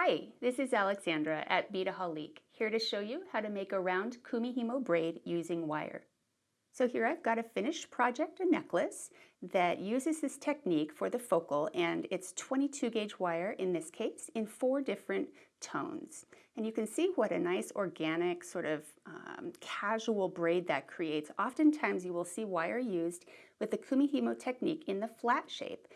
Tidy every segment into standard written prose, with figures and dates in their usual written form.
Hi, this is Alexandra at Beadaholique, here to show you how to make a round Kumihimo braid using wire. So here I've got a finished project, a necklace, that uses this technique for the focal, and it's 22 gauge wire in this case in 4 different tones. And you can see what a nice organic sort of casual braid that creates. Oftentimes you will see wire used with the Kumihimo technique in the flat shape.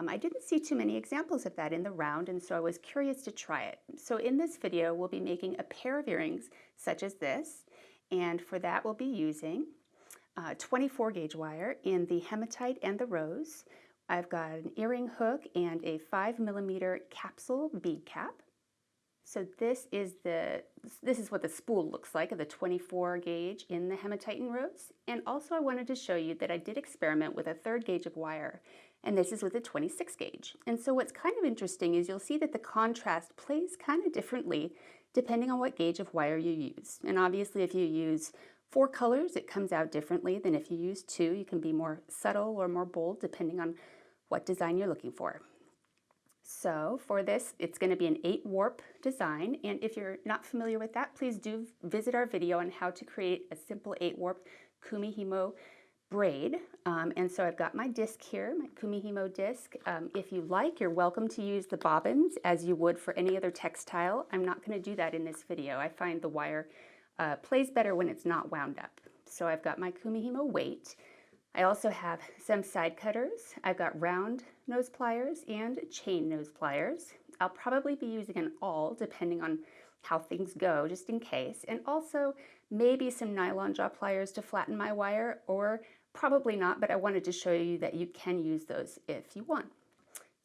I didn't see too many examples of that in the round, and so I was curious to try it. So in this video, we'll be making a pair of earrings such as this, and for that we'll be using 24 gauge wire in the hematite and the rose. I've got an earring hook and a 5mm capsule bead cap. So this is what the spool looks like of the 24 gauge in the hematite and rose. And also I wanted to show you that I did experiment with a 3rd gauge of wire, and this is with a 26 gauge. And so what's kind of interesting is you'll see that the contrast plays kind of differently depending on what gauge of wire you use. And obviously if you use 4 colors, it comes out differently than if you use 2. You can be more subtle or more bold depending on what design you're looking for. So for this, it's going to be an 8 warp design, and if you're not familiar with that, please do visit our video on how to create a simple 8 warp Kumihimo braid. And so I've got my disc here, my Kumihimo disc. If you like, you're welcome to use the bobbins as you would for any other textile. I'm not going to do that in this video. I find the wire plays better when it's not wound up. So I've got my Kumihimo weight. I also have some side cutters. I've got round nose pliers and chain nose pliers. I'll probably be using an awl depending on how things go, just in case. And also maybe some nylon jaw pliers to flatten my wire, or probably not, but I wanted to show you that you can use those if you want.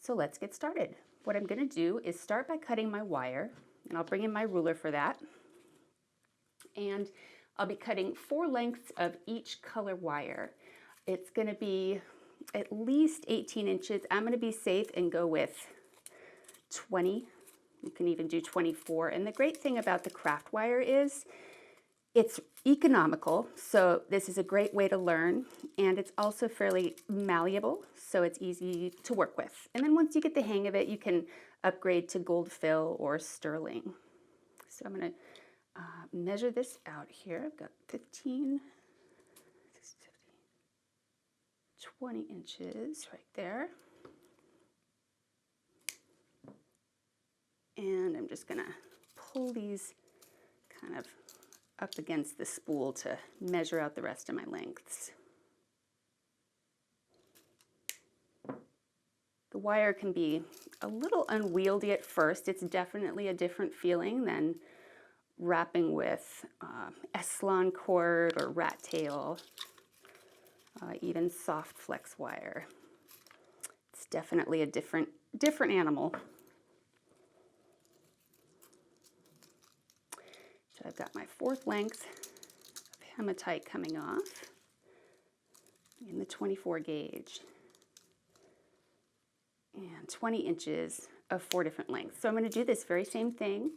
So let's get started. What I'm going to do is start by cutting my wire, and I'll bring in my ruler for that. And I'll be cutting 4 lengths of each color wire. It's going to be at least 18 inches. I'm going to be safe and go with 20. You can even do 24. And the great thing about the craft wire is it's economical. So this is a great way to learn. And it's also fairly malleable, so it's easy to work with. And then once you get the hang of it, you can upgrade to gold fill or sterling. So I'm going to measure this out here. I've got 15, 20 inches right there. And I'm just going to pull these kind of up against the spool to measure out the rest of my lengths. The wire can be a little unwieldy at first. It's definitely a different feeling than wrapping with Eslon cord or rat tail, even soft flex wire. It's definitely a different animal. So I've got my 4th length of hematite coming off in the 24 gauge and 20 inches of 4 different lengths. So I'm going to do this very same thing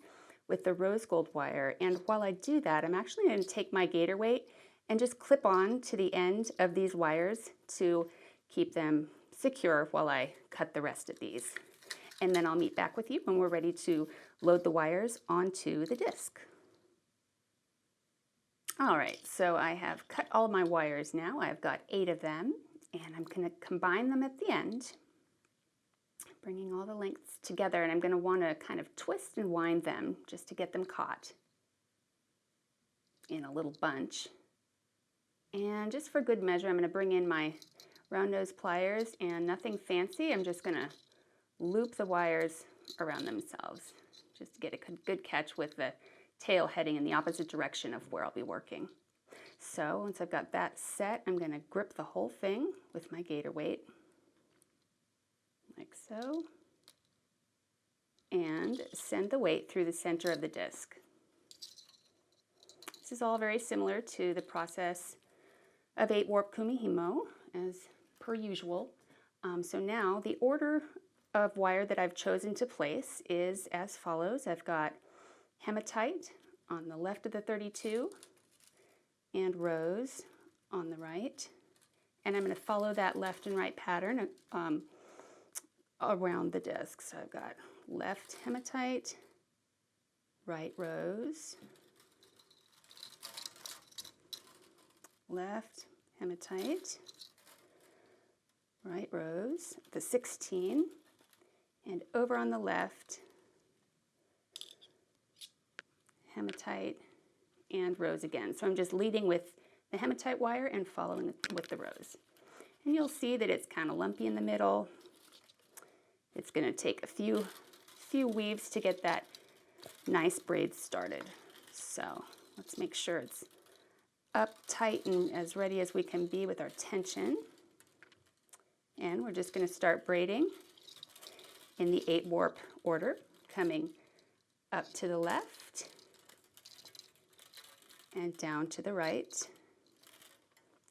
with the rose gold wire, and while I do that, I'm actually going to take my gator weight and just clip on to the end of these wires to keep them secure while I cut the rest of these. And then I'll meet back with you when we're ready to load the wires onto the disc. All right, so I have cut all my wires now. I've got 8 of them, and I'm going to combine them at the end, bringing all the lengths together, and I'm going to want to kind of twist and wind them just to get them caught in a little bunch. And just for good measure, I'm going to bring in my round nose pliers, and nothing fancy. I'm just going to loop the wires around themselves just to get a good catch with the tail heading in the opposite direction of where I'll be working. So once I've got that set, I'm going to grip the whole thing with my gator weight, like so, and send the weight through the center of the disc. This is all very similar to the process of 8 warp Kumihimo as per usual. So now the order of wire that I've chosen to place is as follows. I've got hematite on the left of the 32 and rose on the right, and I'm going to follow that left and right pattern around the disc. So I've got left hematite, right rose, left hematite, right rose, the 16, and over on the left, hematite and rose again. So I'm just leading with the hematite wire and following with the rose. And you'll see that it's kind of lumpy in the middle. It's going to take a few weaves to get that nice braid started. So let's make sure it's up tight and as ready as we can be with our tension. And we're just going to start braiding in the 8 warp order, coming up to the left and down to the right.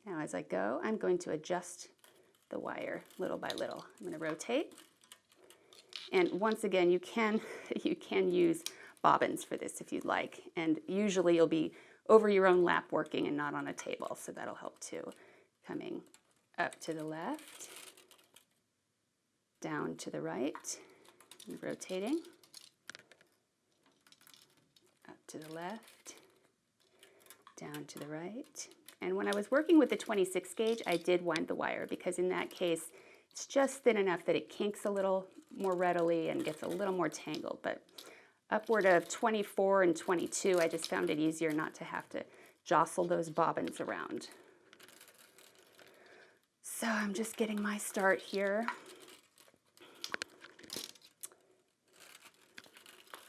Now as I go, I'm going to adjust the wire little by little. I'm going to rotate. And once again, you can use bobbins for this if you'd like. And usually you'll be over your own lap working and not on a table, so that'll help too. Coming up to the left, down to the right, and rotating. Up to the left, down to the right. And when I was working with the 26 gauge, I did wind the wire because in that case, it's just thin enough that it kinks a little more readily and gets a little more tangled. But upward of 24 and 22, I just found it easier not to have to jostle those bobbins around. So I'm just getting my start here.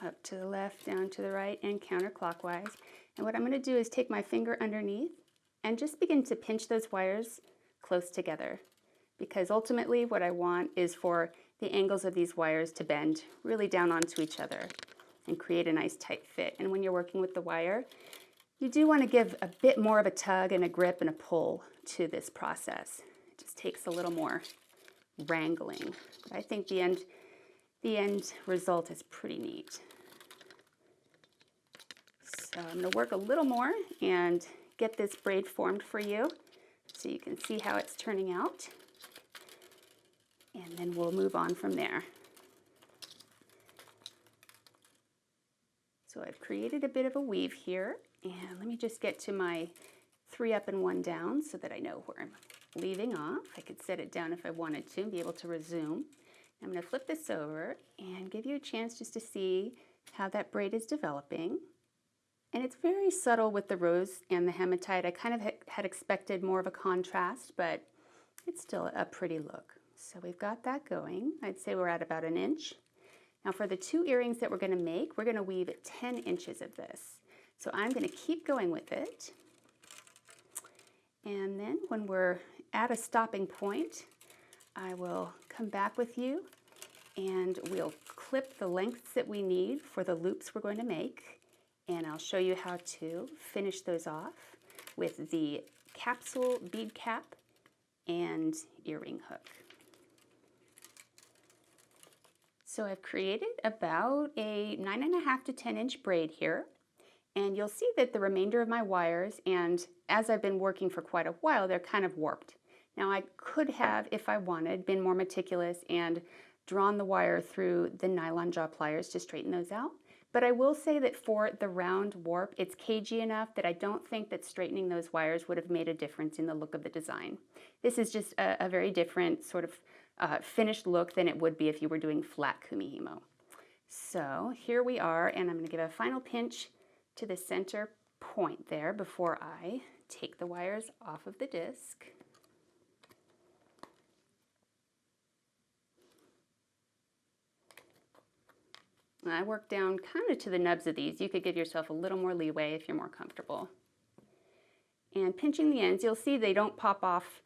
Up to the left, down to the right, and counterclockwise. And what I'm going to do is take my finger underneath and just begin to pinch those wires close together. Because ultimately what I want is for the angles of these wires to bend really down onto each other and create a nice tight fit. And when you're working with the wire, you do want to give a bit more of a tug and a grip and a pull to this process. It just takes a little more wrangling. But I think the end result is pretty neat. So I'm going to work a little more and get this braid formed for you so you can see how it's turning out. And then we'll move on from there. So I've created a bit of a weave here, and let me just get to my 3 up and 1 down so that I know where I'm leaving off. I could set it down if I wanted to and be able to resume. I'm going to flip this over and give you a chance just to see how that braid is developing. And it's very subtle with the rose and the hematite. I kind of had expected more of a contrast, but it's still a pretty look. So we've got that going. I'd say we're at about 1 inch. Now for the 2 earrings that we're going to make, we're going to weave 10 inches of this. So I'm going to keep going with it. And then when we're at a stopping point, I will come back with you and we'll clip the lengths that we need for the loops we're going to make. And I'll show you how to finish those off with the capsule bead cap and earring hook. So I've created about a 9.5 to 10 inch braid here. And you'll see that the remainder of my wires, and as I've been working for quite a while, they're kind of warped. Now I could have, if I wanted, been more meticulous and drawn the wire through the nylon jaw pliers to straighten those out. But I will say that for the round warp, it's cagey enough that I don't think that straightening those wires would have made a difference in the look of the design. This is just a very different sort of finished look than it would be if you were doing flat kumihimo. So here we are, and I'm going to give a final pinch to the center point there before I take the wires off of the disc. I work down kind of to the nubs of these. You could give yourself a little more leeway if you're more comfortable. And pinching the ends, you'll see they don't pop off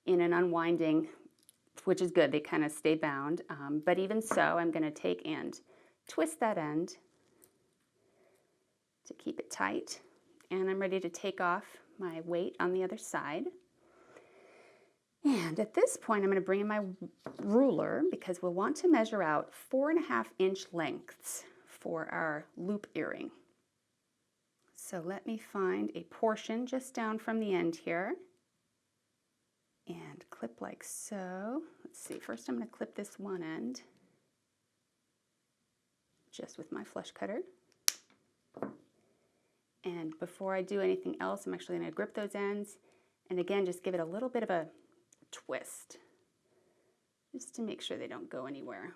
in an unwinding, which is good. They kind of stay bound. But even so, I'm going to take and twist that end to keep it tight. And I'm ready to take off my weight on the other side. And at this point, I'm going to bring in my ruler because we'll want to measure out 4.5 inch lengths for our loop earring. So let me find a portion just down from the end here and clip like so. Let's see, first I'm going to clip this one end just with my flush cutter. And before I do anything else, I'm actually going to grip those ends and again just give it a little bit of a twist just to make sure they don't go anywhere.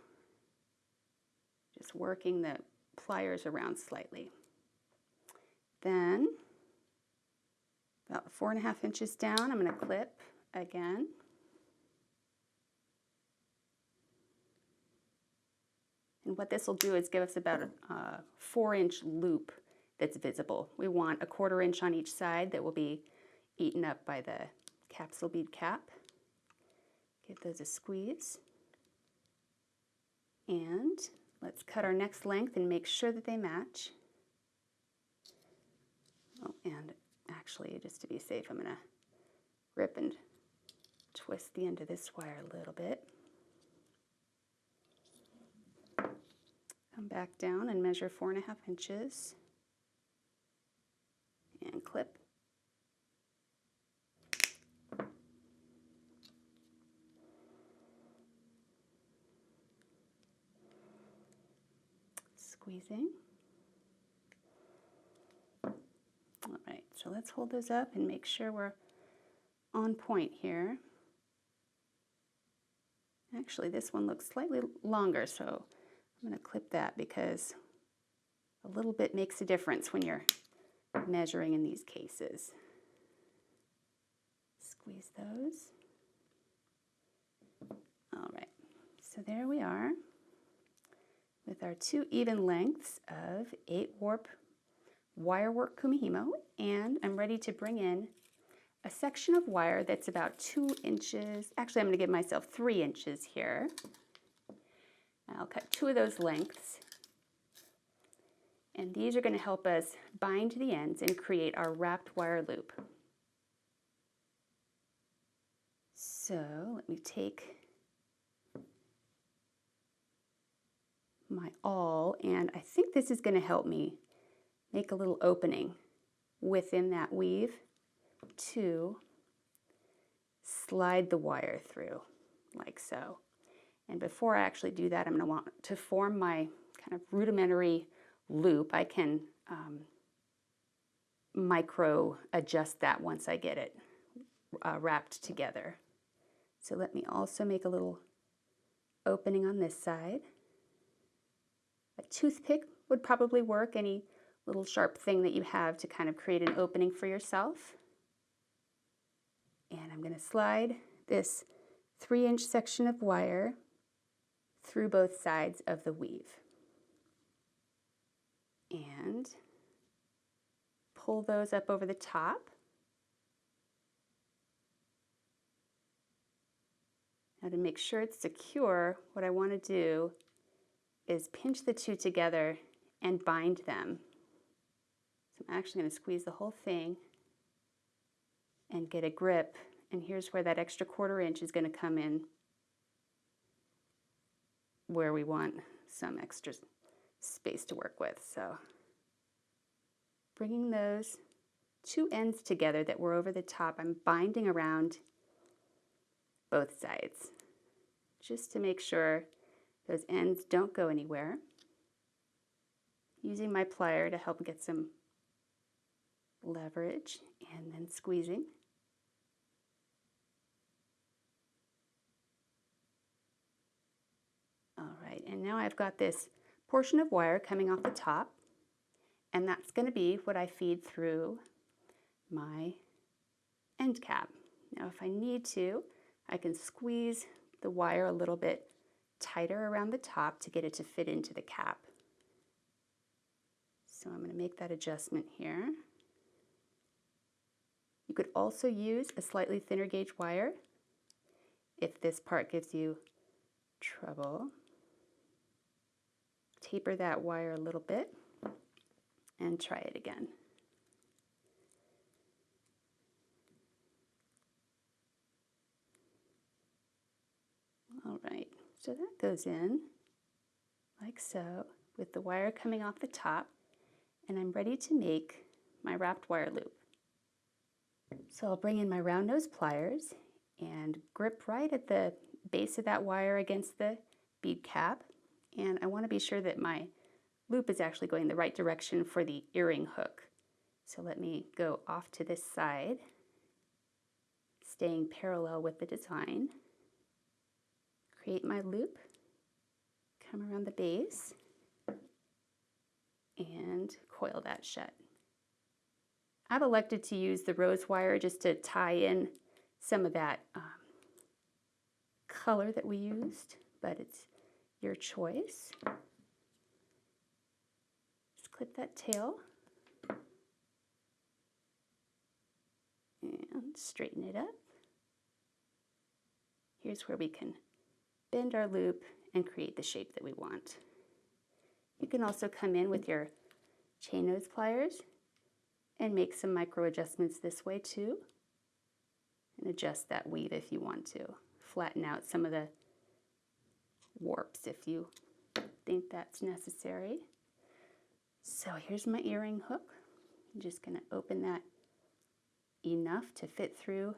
Just working the pliers around slightly. Then about 4.5 inches down, I'm going to clip again. And what this will do is give us about a 4-inch loop that's visible. We want a 1/4 inch on each side that will be eaten up by the capsule bead cap. Give those a squeeze. And let's cut our next length and make sure that they match. Oh, and actually, just to be safe, I'm going to rip and twist the end of this wire a little bit. Come back down and measure 4.5 inches and clip. Squeezing. All right, so let's hold those up and make sure we're on point here. Actually, this one looks slightly longer, so I'm going to clip that because a little bit makes a difference when you're measuring in these cases. Squeeze those. All right, so there we are with our 2 even lengths of 8 warp Wirework Kumihimo, and I'm ready to bring in a section of wire that's about 2 inches. Actually, I'm going to give myself 3 inches here. I'll cut 2 of those lengths, and these are going to help us bind the ends and create our wrapped wire loop. So let me take my awl, and I think this is going to help me make a little opening within that weave to slide the wire through like so. And before I actually do that, I'm going to want to form my kind of rudimentary loop. I can micro adjust that once I get it wrapped together. So let me also make a little opening on this side. A toothpick would probably work, any little sharp thing that you have to kind of create an opening for yourself. And I'm going to slide this 3-inch section of wire through both sides of the weave. And pull those up over the top. Now to make sure it's secure, what I want to do is pinch the 2 together and bind them. So I'm actually going to squeeze the whole thing and get a grip, and here's where that extra 1/4 inch is going to come in, where we want some extra space to work with. So bringing those 2 ends together that were over the top, I'm binding around both sides just to make sure those ends don't go anywhere. Using my plier to help get some leverage and then squeezing. All right, and now I've got this portion of wire coming off the top, and that's going to be what I feed through my end cap. Now if I need to, I can squeeze the wire a little bit tighter around the top to get it to fit into the cap. So I'm going to make that adjustment here. You could also use a slightly thinner gauge wire if this part gives you trouble. Taper that wire a little bit and try it again. All right, so that goes in like so with the wire coming off the top, and I'm ready to make my wrapped wire loop. So I'll bring in my round nose pliers and grip right at the base of that wire against the bead cap, and I want to be sure that my loop is actually going the right direction for the earring hook. So let me go off to this side, staying parallel with the design. Create my loop, come around the base, and coil that shut. I've elected to use the rose wire just to tie in some of that color that we used, but it's your choice. Just clip that tail and straighten it up. Here's where we can bend our loop and create the shape that we want. You can also come in with your chain nose pliers and make some micro adjustments this way too, and adjust that weave if you want to. Flatten out some of the warps if you think that's necessary. So here's my earring hook. I'm just going to open that enough to fit through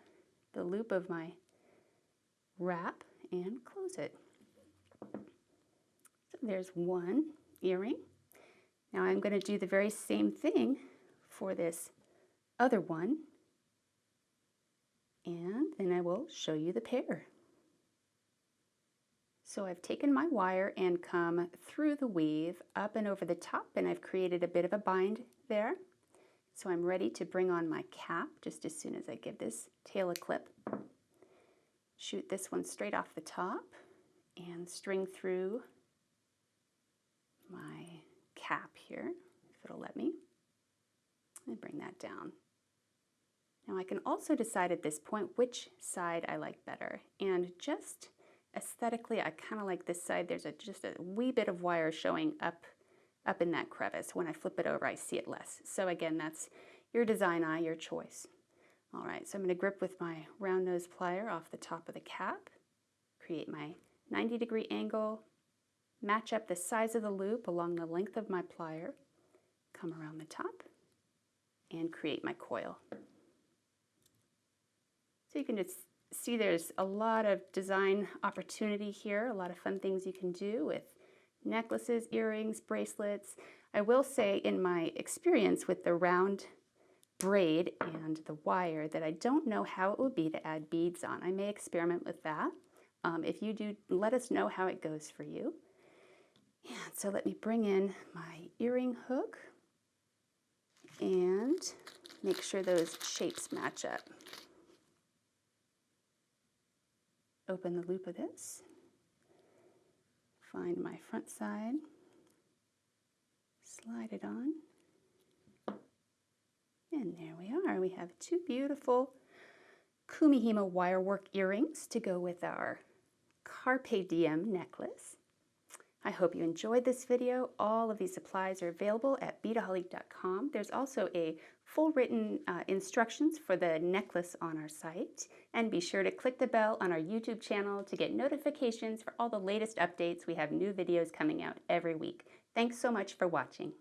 the loop of my wrap and close it. So there's one earring. Now I'm going to do the very same thing for this other one, and then I will show you the pair. So I've taken my wire and come through the weave up and over the top, and I've created a bit of a bind there. So I'm ready to bring on my cap just as soon as I give this tail a clip. Shoot this one straight off the top and string through my cap here, if it'll let me, and bring that down. Now I can also decide at this point which side I like better, and just aesthetically I kind of like this side. There's just a wee bit of wire showing up in that crevice. When I flip it over I see it less. So again, that's your design eye, your choice. All right, so I'm going to grip with my round nose plier off the top of the cap, create my 90-degree angle, match up the size of the loop along the length of my plier, come around the top, and create my coil. So you can just see there's a lot of design opportunity here, a lot of fun things you can do with necklaces, earrings, bracelets. I will say in my experience with the round braid and the wire that I don't know how it would be to add beads on. I may experiment with that. If you do, let us know how it goes for you. And so let me bring in my earring hook and make sure those shapes match up. Open the loop of this, find my front side, slide it on, and there we are. We have two beautiful Kumihimo Wirework earrings to go with our Carpe Diem necklace. I hope you enjoyed this video. All of these supplies are available at Beadaholique.com. There's also a full written instructions for the necklace on our site. And be sure to click the bell on our YouTube channel to get notifications for all the latest updates. We have new videos coming out every week. Thanks so much for watching.